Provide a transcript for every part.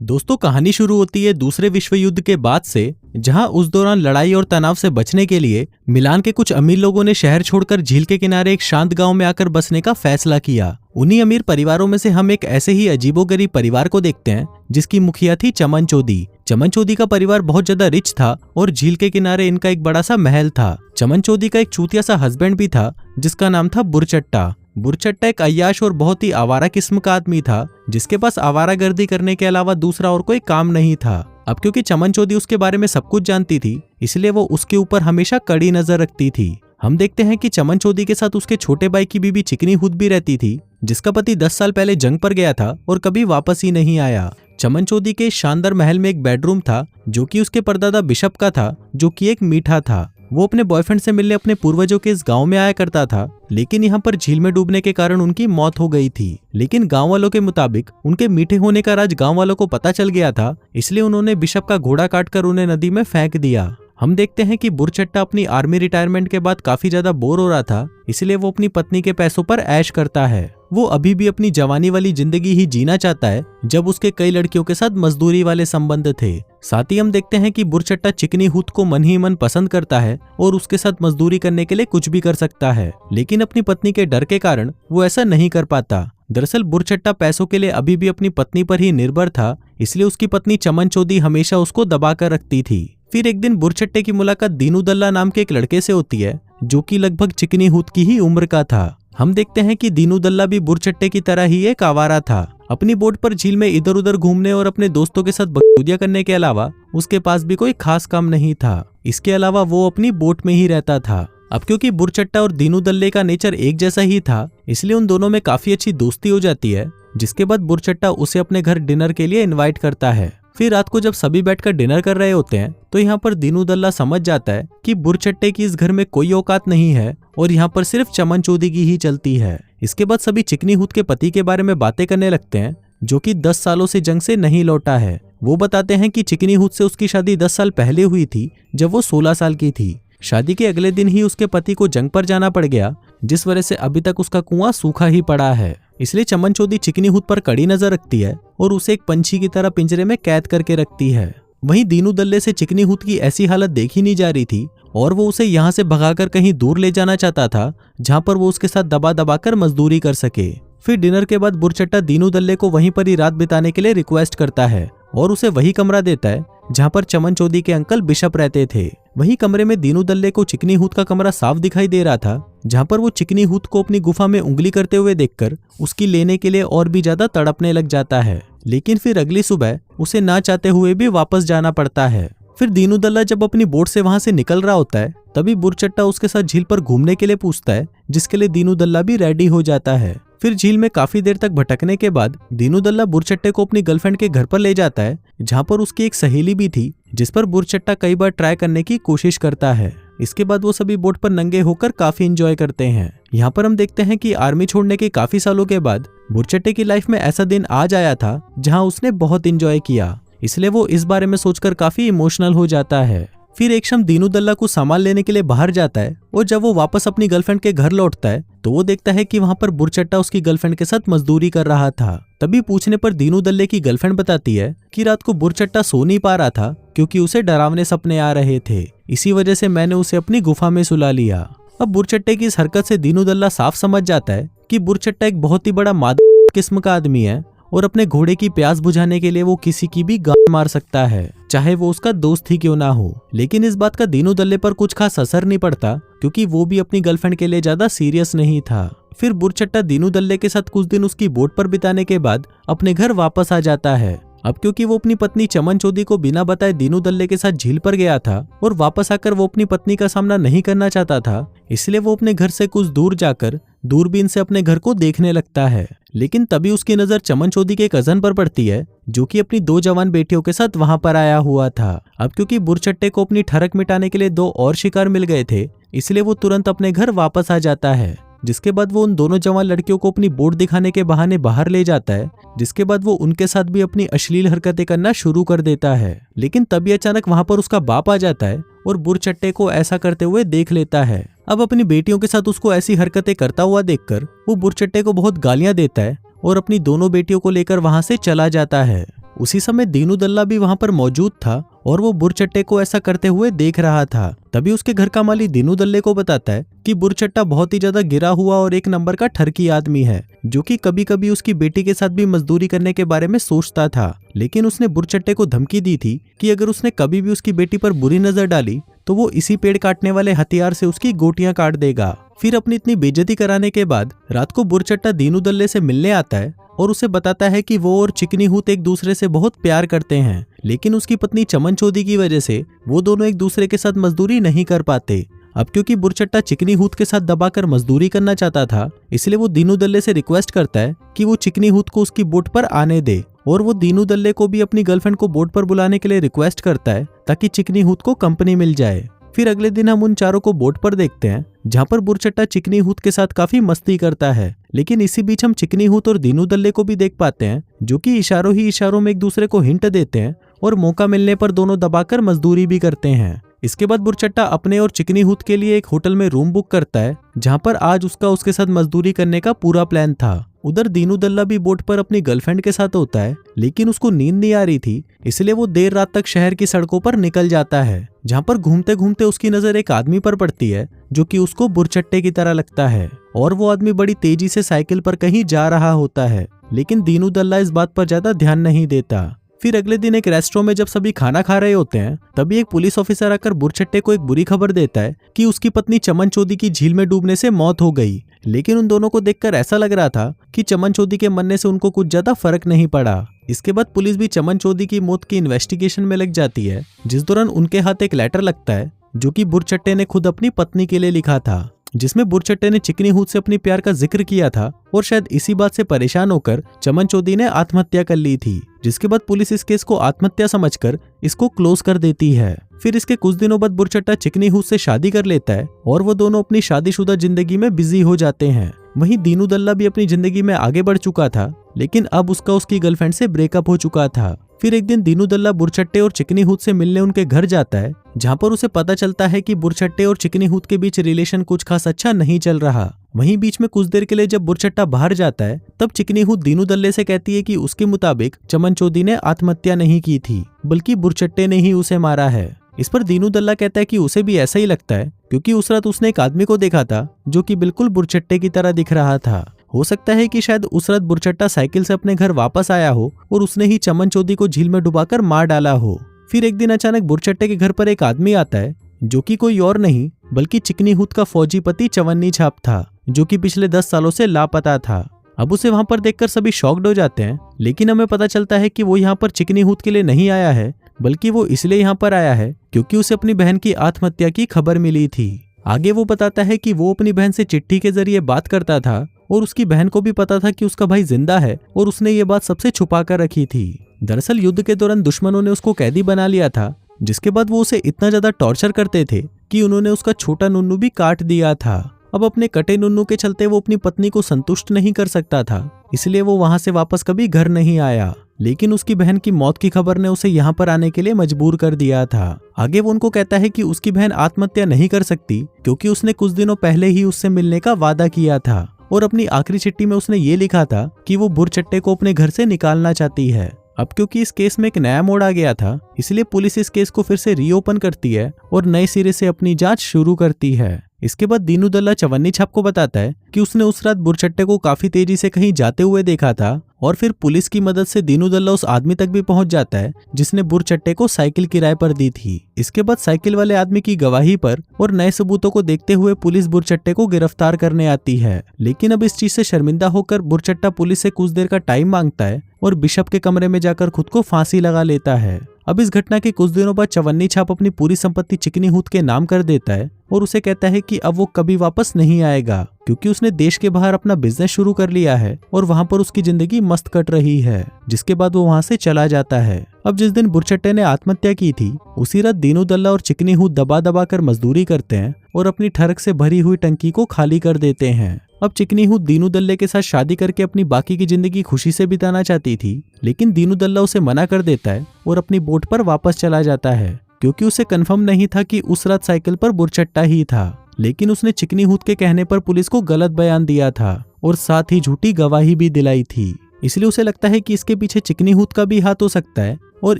दोस्तों, कहानी शुरू होती है दूसरे विश्व युद्ध के बाद से, जहां उस दौरान लड़ाई और तनाव से बचने के लिए मिलान के कुछ अमीर लोगों ने शहर छोड़कर झील के किनारे एक शांत गांव में आकर बसने का फैसला किया। उन्हीं अमीर परिवारों में से हम एक ऐसे ही अजीबोगरीब परिवार को देखते हैं जिसकी मुखिया थी चमनचौदी। चमनचौदी का परिवार बहुत ज्यादा रिच था और झील के किनारे इनका एक बड़ा सा महल था। चमनचौदी का एक चूतिया सा हस्बैंड भी था जिसका नाम था बुरचट्टा। बुरचट्टा एक अय्याश और बहुत ही आवारा किस्म का आदमी था जिसके पास आवारागर्दी करने के अलावा दूसरा और कोई काम नहीं था। अब क्योंकि चमनचौदी उसके बारे में सब कुछ जानती थी, इसलिए वो उसके ऊपर हमेशा कड़ी नजर रखती थी। हम देखते हैं कि चमनचौदी के साथ उसके छोटे भाई की बीबी चिकनी हुद भी रहती थी, जिसका पति 10 साल पहले जंग पर गया था और कभी वापस ही नहीं आया। चमनचौदी के शानदार महल में एक बेडरूम था जो कि उसके परदादा बिशप का था, जो कि एक मीठा था। वो अपने बॉयफ्रेंड से मिलने अपने पूर्वजों के इस गांव में आया करता था, लेकिन यहाँ पर झील में डूबने के कारण उनकी मौत हो गई थी। लेकिन गांव वालों के मुताबिक उनके मीठे होने का राज गांव वालों को पता चल गया था, इसलिए उन्होंने बिशप का घोड़ा काटकर उन्हें नदी में फेंक दिया। हम देखते हैं कि बुरचट्टा अपनी आर्मी रिटायरमेंट के बाद काफी ज्यादा बोर हो रहा था, इसलिए वो अपनी पत्नी के पैसों पर ऐश करता है। वो अभी भी अपनी जवानी वाली जिंदगी ही जीना चाहता है, जब उसके कई लड़कियों के साथ मजदूरी वाले संबंध थे। साथ ही हम देखते हैं कि बुरचट्टा चिकनी हुद को मन ही मन पसंद करता है और उसके साथ मजदूरी करने के लिए कुछ भी कर सकता है, लेकिन अपनी पत्नी के डर के कारण वो ऐसा नहीं कर पाता। दरअसल बुरचट्टा पैसों के लिए अभी भी अपनी पत्नी पर ही निर्भर था, इसलिए उसकी पत्नी चमनचौदी हमेशा उसको दबा कर रखती थी। फिर एक दिन बुरचट्टे की मुलाकात दीनू दल्ला नाम के एक लड़के से होती है, जो कि लगभग चिकनी हुद की ही उम्र का था। हम देखते हैं कि दीनू दल्ला भी बुरचट्टे की तरह ही एक आवारा था। अपनी बोट पर झील में इधर उधर घूमने और अपने दोस्तों के साथ बकचोदियां करने के अलावा उसके पास भी कोई खास काम नहीं था। इसके अलावा वो अपनी बोट में ही रहता था। अब क्योंकि बुरचट्टा और दीनू दल्ले का नेचर एक जैसा ही था, इसलिए उन दोनों में काफी अच्छी दोस्ती हो जाती है, जिसके बाद बुरचट्टा उसे अपने घर डिनर के लिए इन्वाइट करता है। फिर रात को जब सभी बैठकर डिनर कर रहे होते हैं, तो यहाँ पर दीनू दल्ला समझ जाता है कि बुरचट्टे की इस घर में कोई औकात नहीं है और यहाँ पर सिर्फ चमनचौदी की ही चलती है। इसके बाद सभी चिकनी हुद के पति के बारे में बातें करने लगते हैं, जो कि 10 सालों से जंग से नहीं लौटा है। वो बताते हैं कि चिकनी हुद से उसकी शादी 10 साल पहले हुई थी, जब वो 16 साल की थी। शादी के अगले दिन ही उसके पति को जंग पर जाना पड़ गया, जिस वजह से अभी तक उसका कुआं सूखा ही पड़ा है। इसलिए चमनचौदी चिकनी हुद पर कड़ी नजर रखती है और उसे एक पंछी की तरह पिंजरे में कैद करके रखती है। वहीं दीनू दल्ले से चिकनी हुद की ऐसी हालत देखी नहीं जा रही थी और वो उसे यहाँ से भगाकर कहीं दूर ले जाना चाहता था, जहाँ पर वो उसके साथ दबा दबा कर मजदूरी कर सके। फिर डिनर के बाद बुरचट्टा दीनू दल्ले को वहीं पर ही रात बिताने के लिए रिक्वेस्ट करता है और उसे वही कमरा देता है जहाँ पर चमनचौदी के अंकल बिशप रहते थे। वही कमरे में दीनू दल्ले को चिकनी हुद का कमरा साफ दिखाई दे रहा था, जहाँ पर वो चिकनी हुद को अपनी गुफा में उंगली करते हुए देखकर उसकी लेने के लिए और भी ज्यादा तड़पने लग जाता है। लेकिन फिर अगली सुबह उसे ना चाहते हुए भी वापस जाना पड़ता है। फिर दीनू दल्ला जब अपनी बोट से वहां से निकल रहा होता है, तभी बुरचट्टा उसके साथ झील पर घूमने के लिए पूछता है, जिसके लिए दीनू दल्ला भी रेडी हो जाता है। फिर झील में काफी देर तक भटकने के बाद दीनू दल्ला बुरचट्टे को अपनी गर्लफ्रेंड के घर पर ले जाता है, जहाँ पर उसकी एक सहेली भी थी, जिस पर बुरचट्टा कई बार ट्राई करने की कोशिश करता है। इसके बाद वो सभी बोट पर नंगे होकर काफी एंजॉय करते हैं। यहाँ पर हम देखते हैं कि आर्मी छोड़ने के काफी सालों के बाद बुरचट्टे की लाइफ में ऐसा दिन आज आया था जहाँ उसने बहुत एंजॉय किया, इसलिए वो इस बारे में सोचकर काफी इमोशनल हो जाता है। फिर एक शाम दीनू दल्ला को सामान लेने के लिए बाहर जाता है और जब वो वापस अपनी गर्लफ्रेंड के घर लौटता है, तो वो देखता है कि वहाँ पर बुरचट्टा उसकी गर्लफ्रेंड के साथ मजदूरी कर रहा था। तभी पूछने पर दीनू दल्ले की गर्लफ्रेंड बताती है कि रात को बुरचट्टा सो नहीं पा रहा था क्योंकि उसे डरावने सपने आ रहे थे, इसी वजह से मैंने उसे अपनी गुफा में सुला लिया। अब बुरचट्टे की इस हरकत से दीनू दल्ला साफ समझ जाता है कि बुरचट्टा एक बहुत ही बड़ा मादक किस्म का आदमी है और अपने घोड़े की प्यास बुझाने के लिए वो किसी की भी गांड मार सकता है, चाहे वो उसका दोस्त ही क्यों ना हो। लेकिन इस बात का दीनू दल्ले पर कुछ खास असर नहीं पड़ता, क्योंकि वो भी अपनी गर्लफ्रेंड के लिए ज्यादा सीरियस नहीं था। फिर बुरचट्टा दीनू दल्ले के साथ कुछ दिन उसकी बोट पर बिताने के बाद अपने घर वापस आ जाता है। अब क्योंकि वो अपनी पत्नी चमनचौदी को बिना बताए दीनू दल्ले के साथ झील पर गया था और वापस आकर वो अपनी पत्नी का सामना नहीं करना चाहता था, इसलिए वो अपने घर से कुछ दूर जाकर दूरबीन से अपने घर को देखने लगता है। लेकिन तभी उसकी नजर चमनचौदी के कजन पर पड़ती है, जो कि अपनी 2 जवान बेटियों के साथ वहां पर आया हुआ था। अब क्योंकि बुरचट्टे को अपनी ठरक मिटाने के लिए 2 और शिकार मिल गए थे, इसलिए वो तुरंत अपने घर वापस आ जाता है। जिसके बाद वो उन दोनों जवान लड़कियों को अपनी बोट दिखाने के बहाने बाहर ले जाता है, जिसके बाद वो उनके साथ भी अपनी अश्लील हरकतें करना शुरू कर देता है। लेकिन तभी अचानक वहां पर उसका बाप आ जाता है और बुरचट्टे को ऐसा करते हुए देख लेता है। अब अपनी बेटियों के साथ उसको ऐसी हरकतें करता हुआ देखकर वो बुरचट्टे को बहुत गालियां देता है और अपनी दोनों बेटियों को लेकर वहां से चला जाता है। उसी समय दीनू दल्ला भी वहां पर मौजूद था और वो बुरचट्टे को ऐसा करते हुए देख रहा था। तभी उसके घर का माली दीनू दल्ले को बताता है कि बुरचट्टा बहुत ही ज्यादा गिरा हुआ और एक नंबर का ठरकी आदमी है, जो कि कभी कभी उसकी बेटी के साथ भी मजदूरी करने के बारे में सोचता था। लेकिन उसने बुरचट्टे को धमकी दी थी कि अगर उसने कभी भी उसकी बेटी पर बुरी नजर डाली तो वो इसी पेड़ काटने वाले हथियार से उसकी गोटियां काट देगा। फिर अपनी इतनी बेइज्जती कराने के बाद रात को बुरचट्टा दीनू दल्ले से मिलने आता है और उसे बताता है कि वो और चिकनी हूत एक दूसरे से बहुत प्यार करते हैं, लेकिन उसकी पत्नी चमन चौधरी की वजह से वो दोनों एक दूसरे के साथ मजदूरी नहीं कर पाते। अब क्योंकि बुरचट्टा चिकनी हूत के साथ दबाकर मजदूरी करना चाहता था, इसलिए वो दीनू दल्ले से रिक्वेस्ट करता है कि वो चिकनी हूत को उसकी बोट पर आने दे, और वो दीनू दल्ले को भी अपनी गर्लफ्रेंड को बोट पर बुलाने के लिए रिक्वेस्ट करता है ताकि चिकनी हूत को कंपनी मिल जाए। फिर अगले दिन हम उन चारों को बोट पर देखते हैं, जहाँ पर बुरचट्टा चिकनी हूत के साथ काफी मस्ती करता है। लेकिन इसी बीच हम चिकनी हूत और दीनू दल्ले को भी देख पाते हैं, जो कि इशारों ही इशारों में एक दूसरे को हिंट देते हैं और मौका मिलने पर दोनों दबाकर मजदूरी भी करते हैं। इसके बाद बुरचट्टा अपने और चिकनी हूत के लिए एक होटल में रूम बुक करता है, जहाँ पर आज उसके साथ मजदूरी करने का पूरा प्लान था। उधर दीनू दल्ला भी बोट पर अपनी गर्लफ्रेंड के साथ होता है, लेकिन उसको नींद नहीं आ रही थी, इसलिए वो देर रात तक शहर की सड़कों पर निकल जाता है, जहाँ पर घूमते घूमते उसकी नजर एक आदमी पर पड़ती है जो कि उसको बुरचट्टे की तरह लगता है, और वो आदमी बड़ी तेजी से साइकिल पर कहीं जा रहा होता है। लेकिन दीनू दल्ला इस बात पर ज्यादा ध्यान नहीं देता। फिर अगले दिन एक रेस्टोरेंट में जब सभी खाना खा रहे होते हैं, तभी एक पुलिस ऑफिसर आकर बुरचट्टे को एक बुरी खबर देता है कि उसकी पत्नी चमन चौधरी की झील में डूबने से मौत हो गई। लेकिन उन दोनों को देखकर ऐसा लग रहा था कि चमन चौधरी के मरने से उनको कुछ ज्यादा फर्क नहीं पड़ा। इसके बाद पुलिस भी चमन चौधरी की मौत की इन्वेस्टिगेशन में लग जाती है, जिस दौरान उनके हाथ एक लेटर लगता है जो कि बुरचट्टे ने खुद अपनी पत्नी के लिए लिखा था, जिसमें बुरचट्टे ने चिकनी हूत से अपनी प्यार का जिक्र किया था और शायद इसी बात से परेशान होकर चमन चौधरी ने आत्महत्या कर ली थी। जिसके बाद पुलिस इस केस को आत्महत्या समझकर इसको क्लोज कर देती है। फिर इसके कुछ दिनों बाद बुरचट्टा चिकनी हूत से शादी कर लेता है और वो दोनों अपनी शादीशुदा जिंदगी में बिजी हो जाते हैं। वहीं दीनू दल्ला भी अपनी जिंदगी में आगे बढ़ चुका था, लेकिन अब उसकी गर्लफ्रेंड से ब्रेकअप हो चुका था। फिर एक दिन दीनू दल्ला बुरचट्टे और चिकनी हूत से मिलने उनके घर जाता है, जहाँ पर उसे पता चलता है कि बुरचट्टे और चिकनी हूत के बीच रिलेशन कुछ खास अच्छा नहीं चल रहा। वहीं बीच में कुछ देर के लिए जब बुरचट्टा बाहर जाता है, तब चिकनी हूत दीनू दल्ले से कहती है कि उसके मुताबिक चमन चौधरी ने आत्महत्या नहीं की थी, बल्कि बुरचट्टे ने ही उसे मारा है। इस पर दीनू दल्ला कहता है कि उसे भी ऐसा ही लगता है, क्योंकि उस रात उसने एक आदमी को देखा था जो कि बिल्कुल बुरचट्टे की तरह दिख रहा था। हो सकता है कि शायद उस रात बुरचट्टा साइकिल से अपने घर वापस आया हो और उसने ही चमन चौधरी को झील में डुबाकर मार डाला हो। फिर एक दिन अचानक बुरचट्टे के घर पर एक आदमी आता है, जो कि कोई और नहीं बल्कि चिकनी हूत का फौजी पति चवन्नी छाप था, जो कि पिछले 10 सालों से लापता था। अब उसे वहां पर देखकर सभी शॉक्ड हो जाते हैं, लेकिन हमें पता चलता है कि वो यहाँ पर चिकनी हूत के लिए नहीं आया है, बल्कि वो इसलिए यहाँ पर आया है क्योंकि उसे अपनी बहन की आत्महत्या की खबर मिली थी। आगे वो बताता है कि वो अपनी बहन से चिट्ठी के जरिए बात करता था और उसकी बहन को भी पता था कि उसका भाई जिंदा है और उसने ये बात सबसे छुपा कर रखी थी। दरअसल युद्ध के दौरान दुश्मनों ने उसको कैदी बना लिया था, जिसके बाद वो उसे इतना ज्यादा टॉर्चर करते थे कि उन्होंने उसका छोटा नुन्नू भी काट दिया था। अब अपने कटे नुन्नू के चलते वो अपनी पत्नी को संतुष्ट नहीं कर सकता था, इसलिए वो वहां से वापस कभी घर नहीं आया। लेकिन उसकी बहन की मौत की खबर ने उसे यहाँ पर आने के लिए मजबूर कर दिया था। आगे वो उनको कहता है कि उसकी बहन आत्महत्या नहीं कर सकती क्योंकि उसने कुछ दिनों पहले ही उससे मिलने का वादा किया था, और अपनी आखिरी चिट्ठी में उसने ये लिखा था कि वो बुरचट्टे को अपने घर से निकालना चाहती है। अब क्योंकि इस केस में एक नया मोड़ आ गया था, इसलिए पुलिस इस केस को फिर से रीओपन करती है और नए सिरे से अपनी जांच शुरू करती है। इसके बाद दीनू दल्ला चवन्नी छाप को बताता है कि उसने उस रात बुरचट्टे को काफी तेजी से कहीं जाते हुए देखा था, और फिर पुलिस की मदद से दीनू दल्ला उस आदमी तक भी पहुंच जाता है जिसने बुरचट्टे को साइकिल किराए पर दी थी। इसके बाद साइकिल वाले आदमी की गवाही पर और नए सबूतों को देखते हुए पुलिस बुरचट्टे को गिरफ्तार करने आती है। लेकिन अब इस चीज से शर्मिंदा होकर बुरचट्टा पुलिस से कुछ देर का टाइम मांगता है और बिशप के कमरे में जाकर खुद को फांसी लगा लेता है। अब इस घटना के कुछ दिनों बाद चवन्नी छाप अपनी पूरी संपत्ति चिकनी हूत के नाम कर देता है और उसे कहता है कि अब वो कभी वापस नहीं आएगा, क्योंकि उसने देश के बाहर अपना बिजनेस शुरू कर लिया है और वहां पर उसकी जिंदगी मस्त कट रही है। जिसके बाद वो वहां से चला जाता है। अब जिस दिन बुरचट्टे ने आत्महत्या की थी, उसी रात दीनू दल्ला और चिकनी हूत दबा दबा कर मजदूरी करते हैं और अपनी ठरक से भरी हुई टंकी को खाली कर देते हैं। अब चिकनी हूत दीनू दल्ले के साथ शादी करके अपनी बाकी की जिंदगी खुशी से बिताना चाहती थी, लेकिन दीनू दल्ला उसे मना कर देता है और अपनी बोट पर वापस चला जाता है, क्योंकि उसे कंफर्म नहीं था कि उस रात साइकिल पर बुरचट्टा ही था। लेकिन उसने चिकनी हूत के कहने पर पुलिस को गलत बयान दिया था और साथ ही झूठी गवाही भी दिलाई थी। इसलिए उसे लगता है कि इसके पीछे चिकनी हूत का भी हाथ हो सकता है और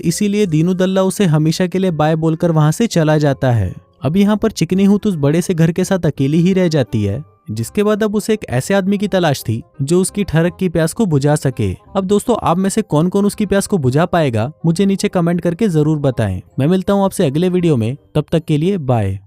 इसीलिए दीनू दल्ला उसे हमेशा के लिए बाय बोलकर वहां से चला जाता है। अब यहाँ पर चिकनी हूत उस बड़े से घर के साथ अकेली ही रह जाती है, जिसके बाद अब उसे एक ऐसे आदमी की तलाश थी जो उसकी ठरक की प्यास को बुझा सके। अब दोस्तों, आप में से कौन कौन उसकी प्यास को बुझा पाएगा मुझे नीचे कमेंट करके जरूर बताएं। मैं मिलता हूँ आपसे अगले वीडियो में, तब तक के लिए बाय।